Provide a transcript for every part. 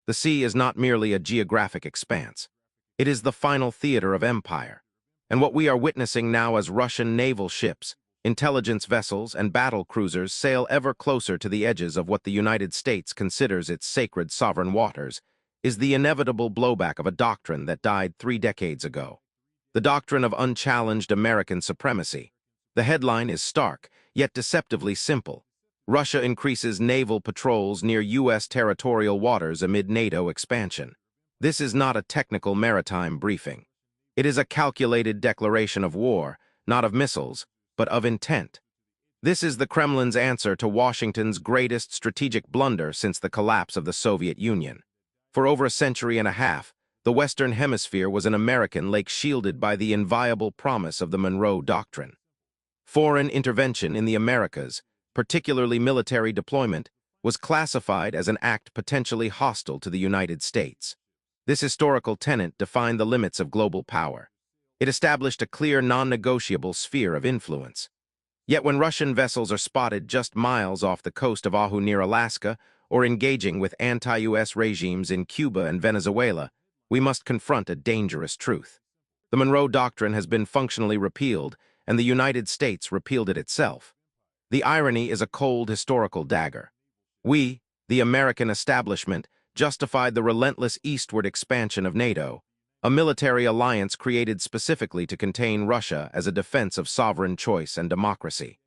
The sea is not merely a geographic expanse. It is the final theater of empire. And what we are witnessing now as Russian naval ships, intelligence vessels, and battle cruisers sail ever closer to the edges of what the United States considers its sacred sovereign waters is the inevitable blowback of a doctrine that died 3 decades ago. The doctrine of unchallenged American supremacy. The headline is stark, yet deceptively simple. Russia increases naval patrols near U.S. territorial waters amid NATO expansion. This is not a technical maritime briefing. It is a calculated declaration of war, not of missiles, but of intent. This is the Kremlin's answer to Washington's greatest strategic blunder since the collapse of the Soviet Union. For over a century and a half, the Western Hemisphere was an American lake shielded by the inviolable promise of the Monroe Doctrine. Foreign intervention in the Americas, particularly military deployment, was classified as an act potentially hostile to the United States. This historical tenet defined the limits of global power. It established a clear, non-negotiable sphere of influence. Yet when Russian vessels are spotted just miles off the coast of Oahu near Alaska or engaging with anti-U.S. regimes in Cuba and Venezuela, we must confront a dangerous truth. The Monroe Doctrine has been functionally repealed, and the United States repealed it itself. The irony is a cold historical dagger. We, the American establishment, justified the relentless eastward expansion of NATO, a military alliance created specifically to contain Russia as a defense of sovereign choice and democracy.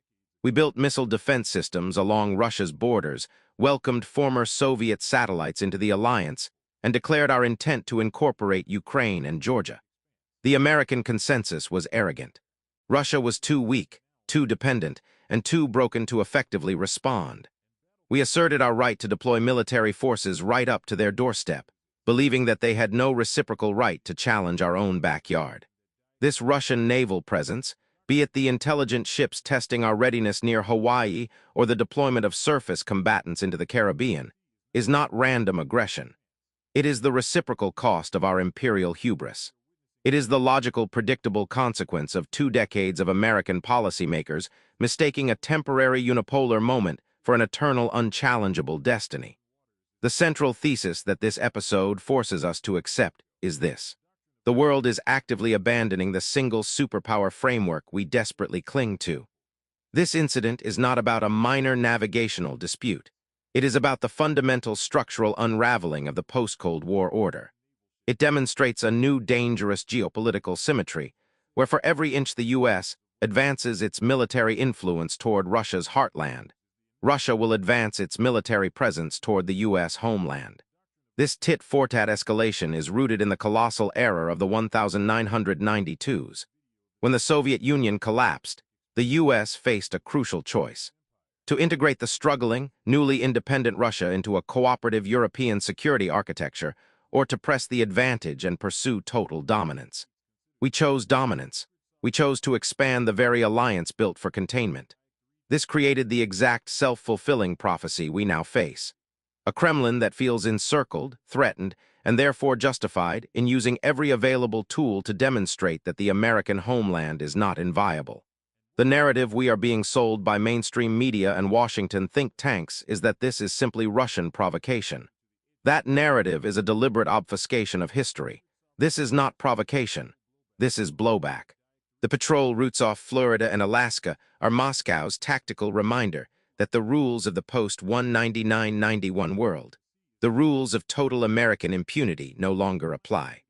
We built missile defense systems along Russia's borders, welcomed former Soviet satellites into the alliance, and declared our intent to incorporate Ukraine and Georgia. The American consensus was arrogant. Russia was too weak, too dependent, and too broken to effectively respond. We asserted our right to deploy military forces right up to their doorstep, believing that they had no reciprocal right to challenge our own backyard. This Russian naval presence, be it the intelligent ships testing our readiness near Hawaii or the deployment of surface combatants into the Caribbean, is not random aggression. It is the reciprocal cost of our imperial hubris. It is the logical, predictable consequence of 2 decades of American policymakers mistaking a temporary unipolar moment for an eternal, unchallengeable destiny. The central thesis that this episode forces us to accept is this. The world is actively abandoning the single superpower framework we desperately cling to. This incident is not about a minor navigational dispute. It is about the fundamental structural unraveling of the post-Cold War order. It demonstrates a new dangerous geopolitical symmetry, where for every inch the U.S. advances its military influence toward Russia's heartland, Russia will advance its military presence toward the U.S. homeland. This tit-for-tat escalation is rooted in the colossal error of the 1992s. When the Soviet Union collapsed, the U.S. faced a crucial choice: to integrate the struggling, newly independent Russia into a cooperative European security architecture, or to press the advantage and pursue total dominance. We chose dominance. We chose to expand the very alliance built for containment. This created the exact self-fulfilling prophecy we now face. A Kremlin that feels encircled, threatened, and therefore justified in using every available tool to demonstrate that the American homeland is not inviolable. The narrative we are being sold by mainstream media and Washington think tanks is that this is simply Russian provocation. That narrative is a deliberate obfuscation of history. This is not provocation. This is blowback. The patrol routes off Florida and Alaska are Moscow's tactical reminder that the rules of the post-199-91 world, the rules of total American impunity, no longer apply.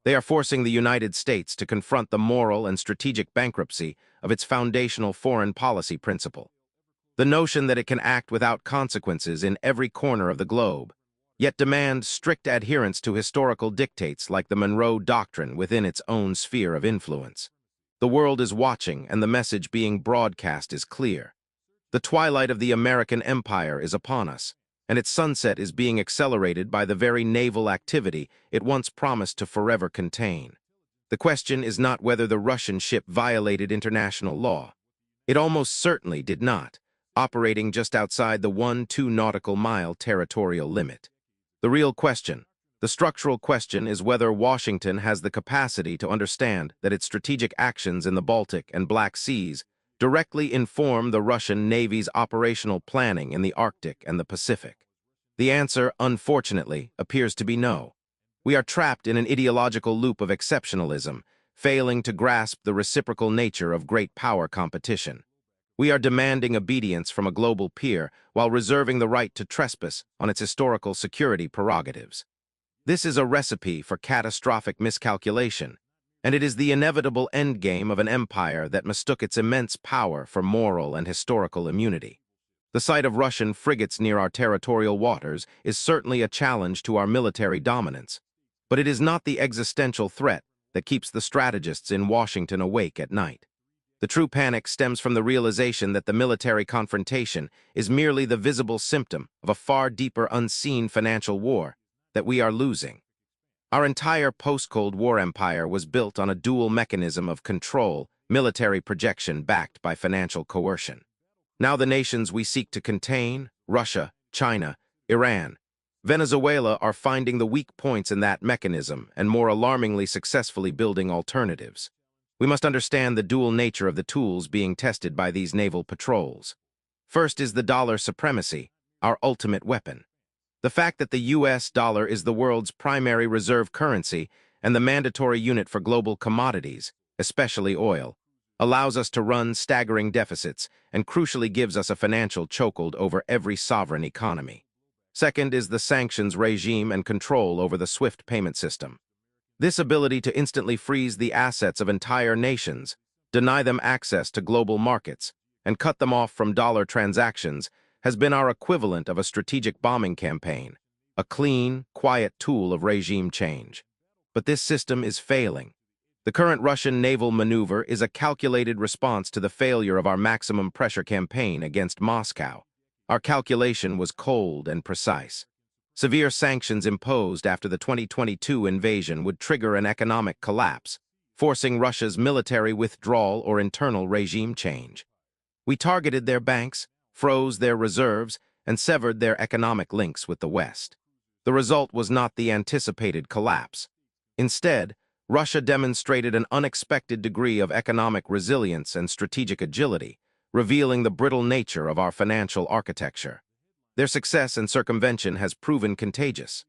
They are forcing the United States to confront the moral and strategic bankruptcy of its foundational foreign policy principle. The notion that it can act without consequences in every corner of the globe, yet demand strict adherence to historical dictates like the Monroe Doctrine within its own sphere of influence. The world is watching, and the message being broadcast is clear. The twilight of the American empire is upon us, and its sunset is being accelerated by the very naval activity it once promised to forever contain. The question is not whether the Russian ship violated international law. It almost certainly did not, operating just outside the 1-2 nautical mile territorial limit. The real question, the structural question, is whether Washington has the capacity to understand that its strategic actions in the Baltic and Black Seas directly inform the Russian Navy's operational planning in the Arctic and the Pacific. The answer, unfortunately, appears to be no. We are trapped in an ideological loop of exceptionalism, failing to grasp the reciprocal nature of great power competition. We are demanding obedience from a global peer while reserving the right to trespass on its historical security prerogatives. This is a recipe for catastrophic miscalculation, and it is the inevitable endgame of an empire that mistook its immense power for moral and historical immunity. The sight of Russian frigates near our territorial waters is certainly a challenge to our military dominance, but it is not the existential threat that keeps the strategists in Washington awake at night. The true panic stems from the realization that the military confrontation is merely the visible symptom of a far deeper unseen financial war that we are losing. Our entire post-Cold War empire was built on a dual mechanism of control, military projection backed by financial coercion. Now the nations we seek to contain, Russia, China, Iran, Venezuela, are finding the weak points in that mechanism and more alarmingly successfully building alternatives. We must understand the dual nature of the tools being tested by these naval patrols. First is the dollar supremacy, our ultimate weapon. The fact that the US dollar is the world's primary reserve currency and the mandatory unit for global commodities, especially oil, allows us to run staggering deficits and crucially gives us a financial chokehold over every sovereign economy. Second is the sanctions regime and control over the SWIFT payment system. This ability to instantly freeze the assets of entire nations, deny them access to global markets, and cut them off from dollar transactions has been our equivalent of a strategic bombing campaign, a clean, quiet tool of regime change. But this system is failing. The current Russian naval maneuver is a calculated response to the failure of our maximum pressure campaign against Moscow. Our calculation was cold and precise. Severe sanctions imposed after the 2022 invasion would trigger an economic collapse, forcing Russia's military withdrawal or internal regime change. We targeted their banks, froze their reserves, and severed their economic links with the West. The result was not the anticipated collapse. Instead, Russia demonstrated an unexpected degree of economic resilience and strategic agility, revealing the brittle nature of our financial architecture. Their success in circumvention has proven contagious.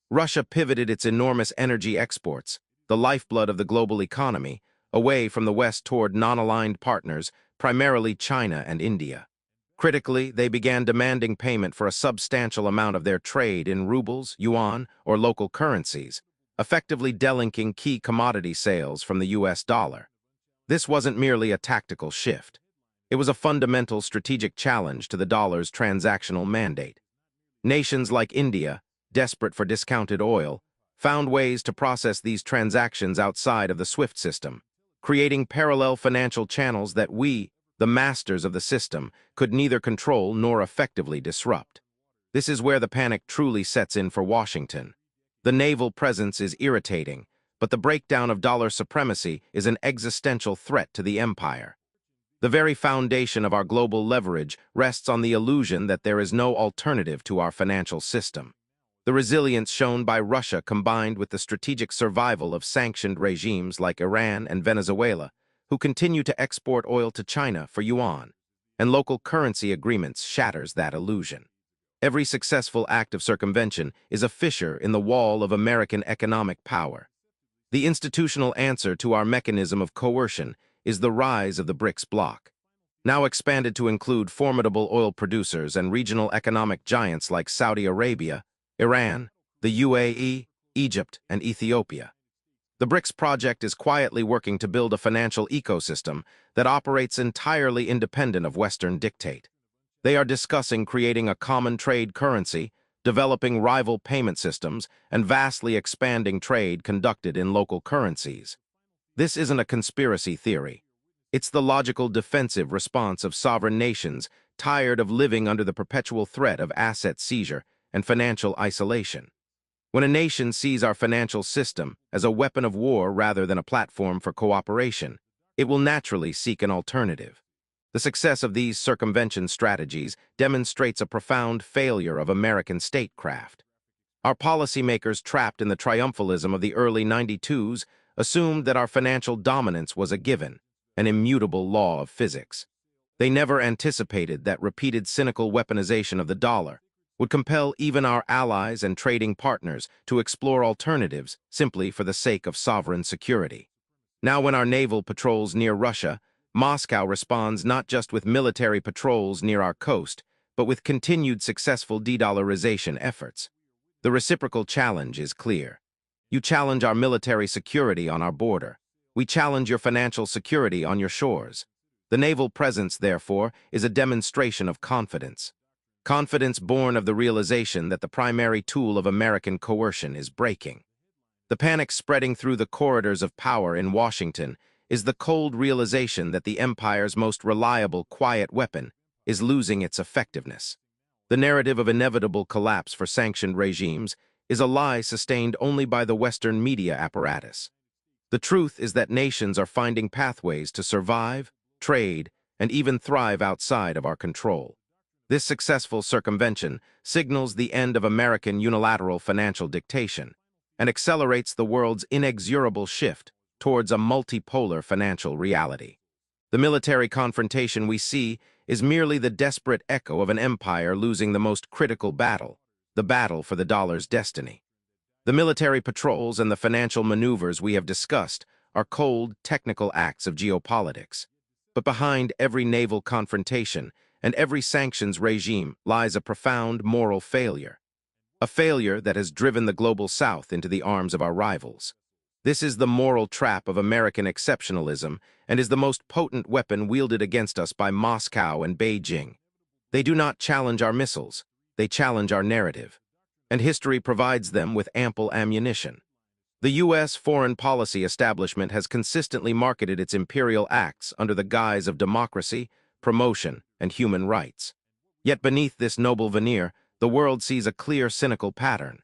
Russia pivoted its enormous energy exports, the lifeblood of the global economy, away from the West toward non-aligned partners, primarily China and India. Critically, they began demanding payment for a substantial amount of their trade in rubles, yuan, or local currencies, effectively delinking key commodity sales from the US dollar. This wasn't merely a tactical shift. It was a fundamental strategic challenge to the dollar's transactional mandate. Nations like India, desperate for discounted oil, found ways to process these transactions outside of the SWIFT system, creating parallel financial channels that we, the masters of the system, could neither control nor effectively disrupt. This is where the panic truly sets in for Washington. The naval presence is irritating, but the breakdown of dollar supremacy is an existential threat to the empire. The very foundation of our global leverage rests on the illusion that there is no alternative to our financial system. The resilience shown by Russia combined with the strategic survival of sanctioned regimes like Iran and Venezuela, who continue to export oil to China for yuan, and local currency agreements shatters that illusion. Every successful act of circumvention is a fissure in the wall of American economic power. The institutional answer to our mechanism of coercion is the rise of the BRICS bloc, now expanded to include formidable oil producers and regional economic giants like Saudi Arabia, Iran, the UAE, Egypt, and Ethiopia. The BRICS project is quietly working to build a financial ecosystem that operates entirely independent of Western dictate. They are discussing creating a common trade currency, developing rival payment systems, and vastly expanding trade conducted in local currencies. This isn't a conspiracy theory. It's the logical defensive response of sovereign nations tired of living under the perpetual threat of asset seizure and financial isolation. When a nation sees our financial system as a weapon of war rather than a platform for cooperation, it will naturally seek an alternative. The success of these circumvention strategies demonstrates a profound failure of American statecraft. Our policymakers, trapped in the triumphalism of the early 92s, assumed that our financial dominance was a given, an immutable law of physics. They never anticipated that repeated cynical weaponization of the dollar, would compel even our allies and trading partners to explore alternatives simply for the sake of sovereign security. Now, when our naval patrols near Russia, Moscow responds not just with military patrols near our coast, but with continued successful de-dollarization efforts. The reciprocal challenge is clear. You challenge our military security on our border. We challenge your financial security on your shores. The naval presence, therefore, is a demonstration of confidence. Confidence born of the realization that the primary tool of American coercion is breaking. The panic spreading through the corridors of power in Washington is the cold realization that the empire's most reliable, quiet weapon is losing its effectiveness. The narrative of inevitable collapse for sanctioned regimes is a lie sustained only by the Western media apparatus. The truth is that nations are finding pathways to survive, trade, and even thrive outside of our control. This successful circumvention signals the end of American unilateral financial dictation and accelerates the world's inexorable shift towards a multipolar financial reality. The military confrontation we see is merely the desperate echo of an empire losing the most critical battle, the battle for the dollar's destiny. The military patrols and the financial maneuvers we have discussed are cold, technical acts of geopolitics. But behind every naval confrontation and every sanctions regime lies a profound moral failure. A failure that has driven the global South into the arms of our rivals. This is the moral trap of American exceptionalism and is the most potent weapon wielded against us by Moscow and Beijing. They do not challenge our missiles, they challenge our narrative. And history provides them with ample ammunition. The U.S. foreign policy establishment has consistently marketed its imperial acts under the guise of democracy, promotion, and human rights. Yet beneath this noble veneer, the world sees a clear cynical pattern.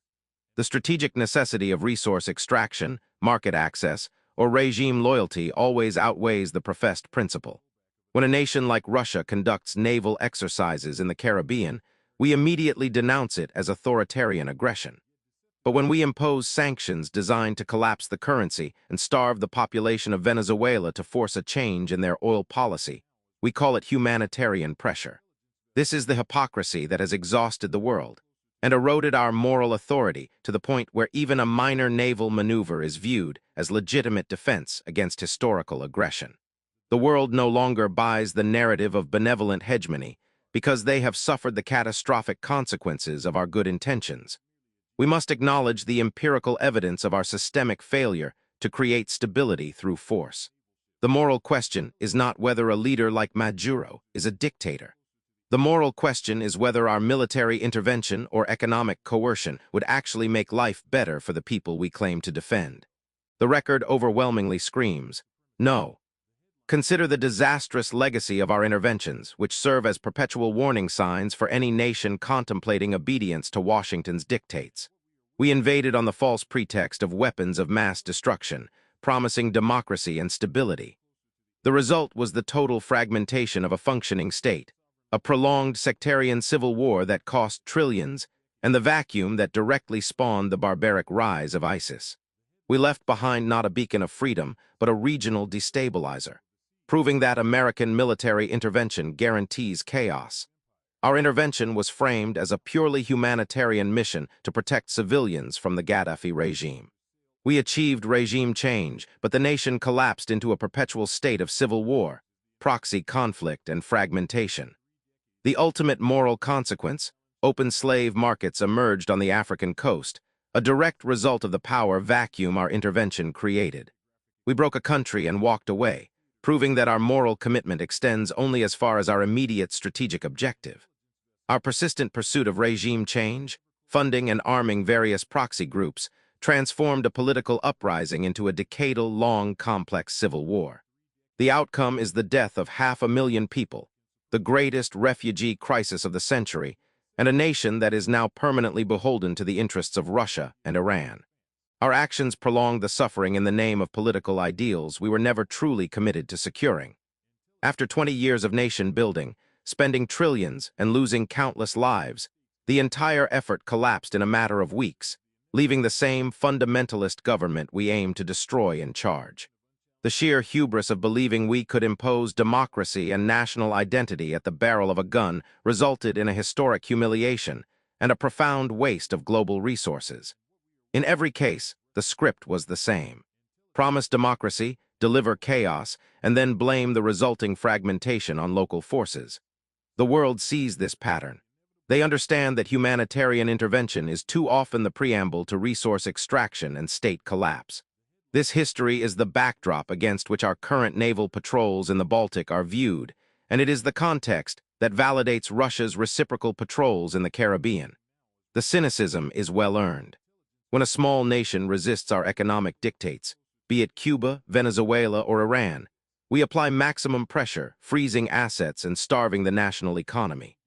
The strategic necessity of resource extraction, market access, or regime loyalty always outweighs the professed principle. When a nation like Russia conducts naval exercises in the Caribbean, we immediately denounce it as authoritarian aggression. But when we impose sanctions designed to collapse the currency and starve the population of Venezuela to force a change in their oil policy, we call it humanitarian pressure. This is the hypocrisy that has exhausted the world and eroded our moral authority to the point where even a minor naval maneuver is viewed as legitimate defense against historical aggression. The world no longer buys the narrative of benevolent hegemony because they have suffered the catastrophic consequences of our good intentions. We must acknowledge the empirical evidence of our systemic failure to create stability through force. The moral question is not whether a leader like Maduro is a dictator. The moral question is whether our military intervention or economic coercion would actually make life better for the people we claim to defend. The record overwhelmingly screams, no. Consider the disastrous legacy of our interventions, which serve as perpetual warning signs for any nation contemplating obedience to Washington's dictates. We invaded on the false pretext of weapons of mass destruction, promising democracy and stability. The result was the total fragmentation of a functioning state, a prolonged sectarian civil war that cost trillions, and the vacuum that directly spawned the barbaric rise of ISIS. We left behind not a beacon of freedom, but a regional destabilizer, proving that American military intervention guarantees chaos. Our intervention was framed as a purely humanitarian mission to protect civilians from the Gaddafi regime. We achieved regime change, but the nation collapsed into a perpetual state of civil war, proxy conflict, and fragmentation. The ultimate moral consequence, open slave markets emerged on the African coast, a direct result of the power vacuum our intervention created. We broke a country and walked away, proving that our moral commitment extends only as far as our immediate strategic objective. Our persistent pursuit of regime change, funding and arming various proxy groups, transformed a political uprising into a decadal-long, complex civil war. The outcome is the death of 500,000 people, the greatest refugee crisis of the century, and a nation that is now permanently beholden to the interests of Russia and Iran. Our actions prolonged the suffering in the name of political ideals we were never truly committed to securing. After 20 years of nation building, spending trillions and losing countless lives, the entire effort collapsed in a matter of weeks, leaving the same fundamentalist government we aimed to destroy in charge. The sheer hubris of believing we could impose democracy and national identity at the barrel of a gun resulted in a historic humiliation and a profound waste of global resources. In every case, the script was the same. Promise democracy, deliver chaos, and then blame the resulting fragmentation on local forces. The world sees this pattern. They understand that humanitarian intervention is too often the preamble to resource extraction and state collapse. This history is the backdrop against which our current naval patrols in the Baltic are viewed, and it is the context that validates Russia's reciprocal patrols in the Caribbean. The cynicism is well-earned. When a small nation resists our economic dictates, be it Cuba, Venezuela, or Iran, we apply maximum pressure, freezing assets and starving the national economy.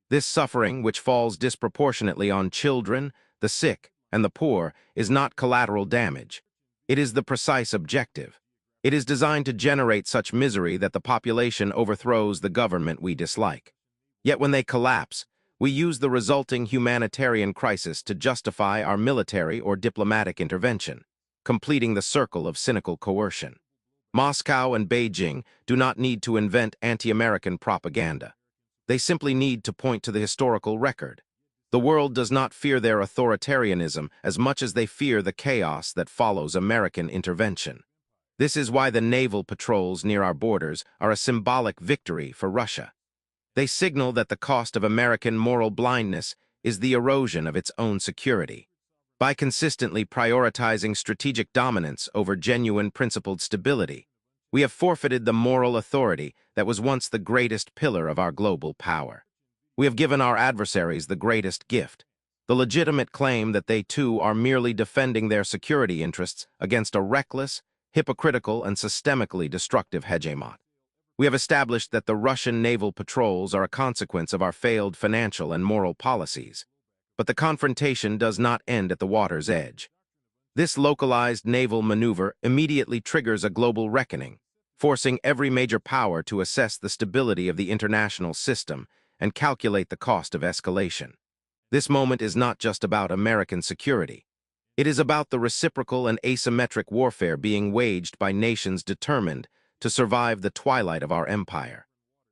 This suffering, which falls disproportionately on children, the sick, and the poor, is not collateral damage. It is the precise objective. It is designed to generate such misery that the population overthrows the government we dislike. Yet when they collapse, we use the resulting humanitarian crisis to justify our military or diplomatic intervention, completing the circle of cynical coercion. Moscow and Beijing do not need to invent anti-American propaganda. They simply need to point to the historical record. The world does not fear their authoritarianism as much as they fear the chaos that follows American intervention. This is why the naval patrols near our borders are a symbolic victory for Russia. They signal that the cost of American moral blindness is the erosion of its own security. By consistently prioritizing strategic dominance over genuine principled stability, we have forfeited the moral authority that was once the greatest pillar of our global power. We have given our adversaries the greatest gift, the legitimate claim that they too are merely defending their security interests against a reckless, hypocritical, and systemically destructive hegemon. We have established that the Russian naval patrols are a consequence of our failed financial and moral policies. But the confrontation does not end at the water's edge. This localized naval maneuver immediately triggers a global reckoning, forcing every major power to assess the stability of the international system and calculate the cost of escalation. This moment is not just about American security. It is about the reciprocal and asymmetric warfare being waged by nations determined to survive the twilight of our empire.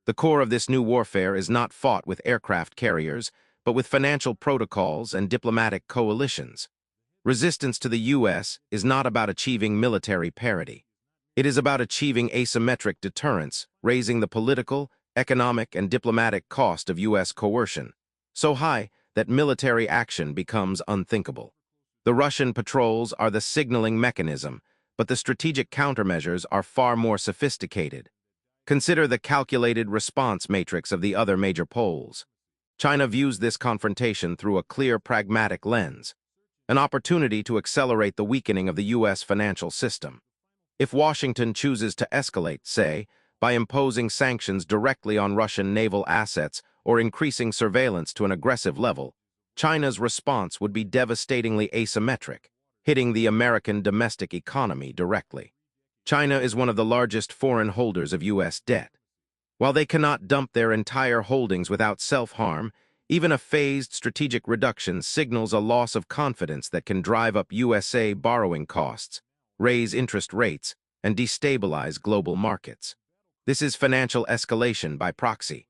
The core of this new warfare is not fought with aircraft carriers, but with financial protocols and diplomatic coalitions. Resistance to the U.S. is not about achieving military parity. It is about achieving asymmetric deterrence, raising the political, economic, and diplomatic cost of U.S. coercion, so high that military action becomes unthinkable. The Russian patrols are the signaling mechanism, but the strategic countermeasures are far more sophisticated. Consider the calculated response matrix of the other major poles. China views this confrontation through a clear, pragmatic lens, an opportunity to accelerate the weakening of the U.S. financial system. If Washington chooses to escalate, say, by imposing sanctions directly on Russian naval assets or increasing surveillance to an aggressive level, China's response would be devastatingly asymmetric, hitting the American domestic economy directly. China is one of the largest foreign holders of U.S. debt. While they cannot dump their entire holdings without self-harm, even a phased strategic reduction signals a loss of confidence that can drive up USA borrowing costs, raise interest rates, and destabilize global markets. This is financial escalation by proxy.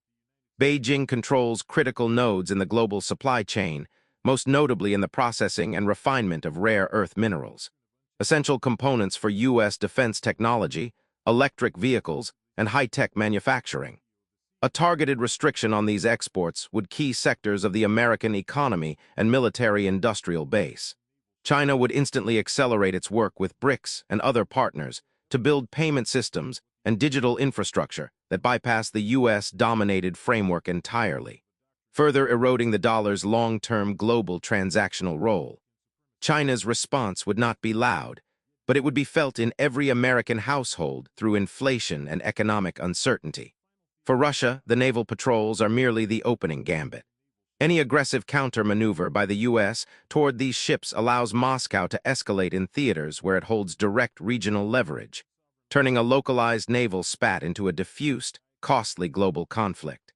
Beijing controls critical nodes in the global supply chain, most notably in the processing and refinement of rare earth minerals, essential components for U.S. defense technology, electric vehicles, and high-tech manufacturing. A targeted restriction on these exports would key sectors of the American economy and military-industrial base. China would instantly accelerate its work with BRICS and other partners to build payment systems and digital infrastructure that bypass the U.S.-dominated framework entirely, further eroding the dollar's long-term global transactional role. China's response would not be loud, but it would be felt in every American household through inflation and economic uncertainty. For Russia, the naval patrols are merely the opening gambit. Any aggressive counter-maneuver by the U.S. toward these ships allows Moscow to escalate in theaters where it holds direct regional leverage, turning a localized naval spat into a diffused, costly global conflict.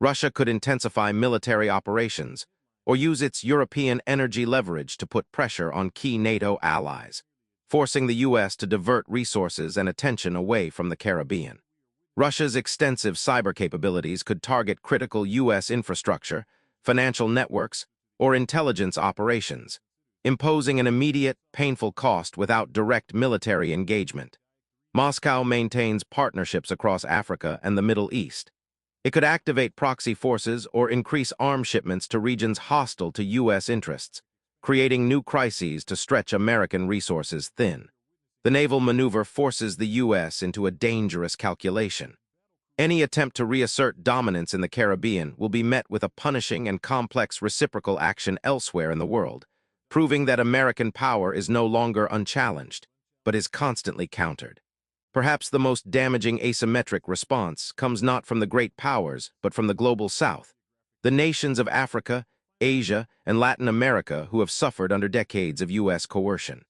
Russia could intensify military operations or use its European energy leverage to put pressure on key NATO allies, forcing the U.S. to divert resources and attention away from the Caribbean. Russia's extensive cyber capabilities could target critical U.S. infrastructure, financial networks, or intelligence operations, imposing an immediate, painful cost without direct military engagement. Moscow maintains partnerships across Africa and the Middle East. It could activate proxy forces or increase arms shipments to regions hostile to U.S. interests, creating new crises to stretch American resources thin. The naval maneuver forces the U.S. into a dangerous calculation. Any attempt to reassert dominance in the Caribbean will be met with a punishing and complex reciprocal action elsewhere in the world, proving that American power is no longer unchallenged, but is constantly countered. Perhaps the most damaging asymmetric response comes not from the great powers, but from the global South, the nations of Africa, Asia, and Latin America who have suffered under decades of U.S. coercion.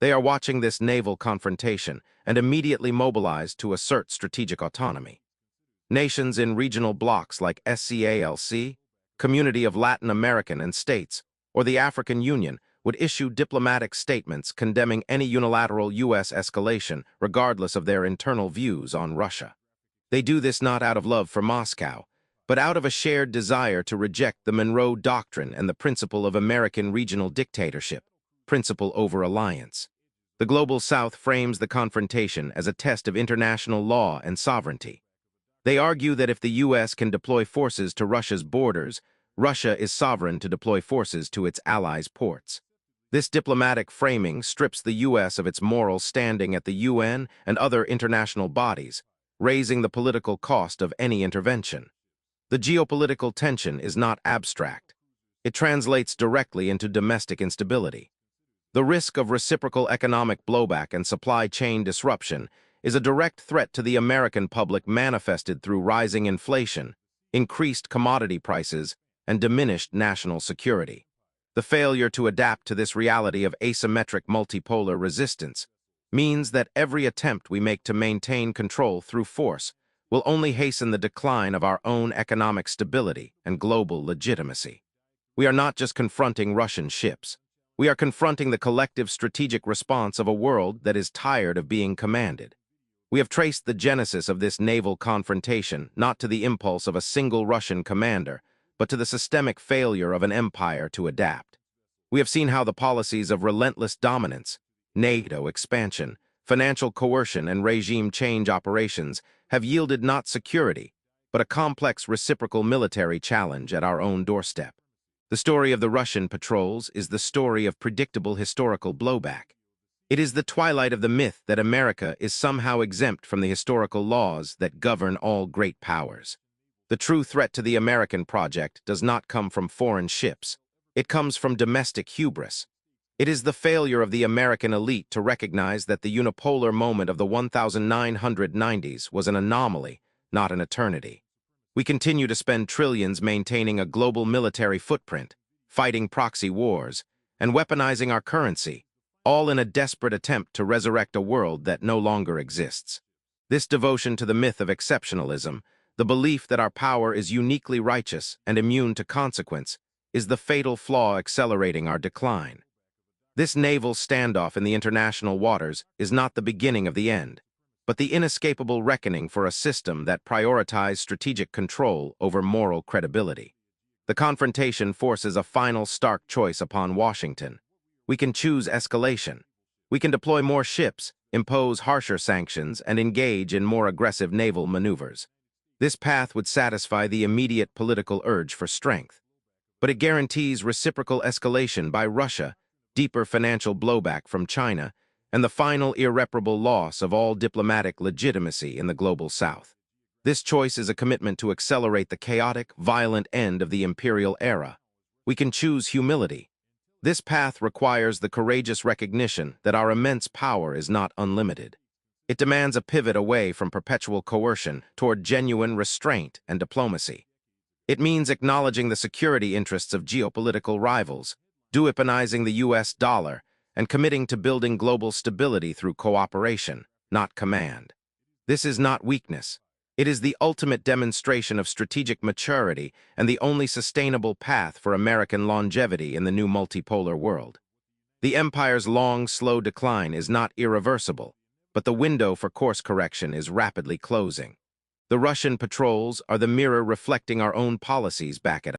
They are watching this naval confrontation and immediately mobilized to assert strategic autonomy. Nations in regional blocs like SCALC, Community of Latin American and States, or the African Union would issue diplomatic statements condemning any unilateral U.S. escalation regardless of their internal views on Russia. They do this not out of love for Moscow, but out of a shared desire to reject the Monroe Doctrine and the principle of American regional dictatorship, principle over alliance. The Global South frames the confrontation as a test of international law and sovereignty. They argue that if the U.S. can deploy forces to Russia's borders, Russia is sovereign to deploy forces to its allies' ports. This diplomatic framing strips the U.S. of its moral standing at the UN and other international bodies, raising the political cost of any intervention. The geopolitical tension is not abstract. It translates directly into domestic instability. The risk of reciprocal economic blowback and supply chain disruption is a direct threat to the American public manifested through rising inflation, increased commodity prices, and diminished national security. The failure to adapt to this reality of asymmetric multipolar resistance means that every attempt we make to maintain control through force will only hasten the decline of our own economic stability and global legitimacy. We are not just confronting Russian ships. We are confronting the collective strategic response of a world that is tired of being commanded. We have traced the genesis of this naval confrontation not to the impulse of a single Russian commander, but to the systemic failure of an empire to adapt. We have seen how the policies of relentless dominance, NATO expansion, financial coercion, and regime change operations have yielded not security, but a complex reciprocal military challenge at our own doorstep. The story of the Russian patrols is the story of predictable historical blowback. It is the twilight of the myth that America is somehow exempt from the historical laws that govern all great powers. The true threat to the American project does not come from foreign ships. It comes from domestic hubris. It is the failure of the American elite to recognize that the unipolar moment of the 1990s was an anomaly, not an eternity. We continue to spend trillions maintaining a global military footprint, fighting proxy wars, and weaponizing our currency, all in a desperate attempt to resurrect a world that no longer exists. This devotion to the myth of exceptionalism, the belief that our power is uniquely righteous and immune to consequence, is the fatal flaw accelerating our decline. This naval standoff in the international waters is not the beginning of the end, but the inescapable reckoning for a system that prioritizes strategic control over moral credibility. The confrontation forces a final stark choice upon Washington. We can choose escalation. We can deploy more ships, impose harsher sanctions, and engage in more aggressive naval maneuvers. This path would satisfy the immediate political urge for strength. But it guarantees reciprocal escalation by Russia, deeper financial blowback from China, and the final irreparable loss of all diplomatic legitimacy in the global South. This choice is a commitment to accelerate the chaotic, violent end of the imperial era. We can choose humility. This path requires the courageous recognition that our immense power is not unlimited. It demands a pivot away from perpetual coercion toward genuine restraint and diplomacy. It means acknowledging the security interests of geopolitical rivals, duopolizing the U.S. dollar, and committing to building global stability through cooperation, not command. This is not weakness. It is the ultimate demonstration of strategic maturity and the only sustainable path for American longevity in the new multipolar world. The empire's long, slow decline is not irreversible, but the window for course correction is rapidly closing. The Russian patrols are the mirror reflecting our own policies back at us.